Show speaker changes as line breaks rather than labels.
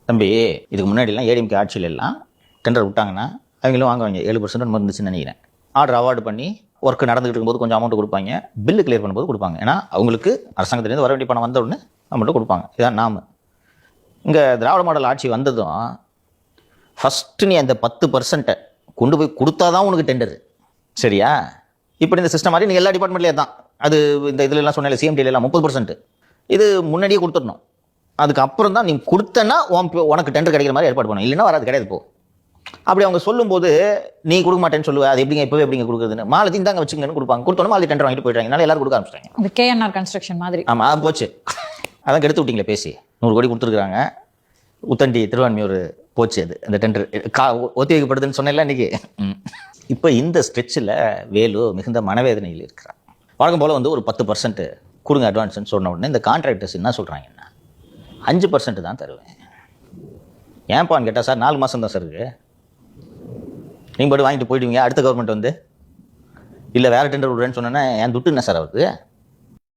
தம்பி, இதுக்கு முன்னாடிலாம் ஏடிஎம்கே ஆட்சியில் எல்லாம் டெண்டர் விட்டாங்கன்னா அவங்களும் வாங்குவாங்க. 7% இருந்துச்சுன்னு நினைக்கிறேன். ஆர்டர் அவார்டு பண்ணி ஒர்க் நடந்துகிட்டு இருக்கும்போது கொஞ்சம் அமௌண்ட் கொடுப்பாங்க, பில்லு கிளியர் பண்ணும்போது கொடுப்பாங்க. ஏன்னா அவங்களுக்கு அரசாங்கத்திலேருந்து வர வேண்டிய பணம் வந்த உடனே அமௌண்ட்டு கொடுப்பாங்க. இதான் நாம இங்கே திராவிட மாடல் ஆட்சி வந்ததும் ஃபஸ்ட்டு நீ அந்த 10% கொண்டு போய் கொடுத்தா தான் உனக்கு டெண்டரு, சரியா? இப்படி இந்த சிஸ்டம் மாதிரி நீங்கள் எல்லா டிபார்ட்மெண்ட்லேயே தான் அது இந்த இதுலலாம் சொன்னால சிஎம்டிலாம் 30% இது முன்னாடியே கொடுத்துடணும். அதுக்கப்புறம் தான் நீ கொடுத்தனா உனக்கு டெண்டர் கிடைக்கிற மாதிரி ஏற்பாடு பண்ணணும், இல்லைன்னா வராது, கிடையாது. போ அப்படி அவங்க சொல்லும்போது நீ கொடுக்க மாட்டேன்னு சொல்லுவேன். அது எப்படிங்க இப்போவே எப்படிங்க கொடுக்குறதுன்னு மாலத்தி தாங்க வச்சுங்கன்னு கொடுப்பாங்க. கொடுத்தோன்னா மாலத்தி டெண்டர் வாங்கிட்டு போயிட்டாங்க. அதனால எல்லாரும் கொடுக்க ஆரம்பிச்சிட்டாங்க.
அந்த கேஎன்ஆர் கன்ஸ்ட்ரக்ஷன் மாதிரி.
ஆமாம், அது போச்சு. அதான் கெடுத்து விட்டீங்களே பேசி 100 கோடி கொடுத்துருக்குறாங்க. உத்தண்டி திருவான்மையூர் போச்சு. அது அந்த டெண்டர் ஒத்தி வைக்கப்படுதுன்னு சொன்னேன்ல இன்னைக்கு. இப்போ இந்த ஸ்ட்ரெச்சில் வேலு மிகுந்த மனவேதனையில் இருக்கிறார். வழக்கம் போல் வந்து ஒரு 10% கொடுங்க அட்வான்ஸ்ன்னு சொன்ன உடனே இந்த கான்ட்ராக்டர்ஸ் என்ன சொல்கிறாங்கன்னா 5% தான் தருவேன். ஏன்ப்பான்னு கேட்டால், சார் 4 மாதம் தான் சார் இருக்குது, நீங்கள் போய்ட்டு வாங்கிட்டு போயிடுவீங்க. அடுத்த கவர்மெண்ட் வந்து இல்லை வேறு டெண்டர் விடுறேன்னு சொன்னேன்னா என் துட்டு என்ன சார் ஆகுது?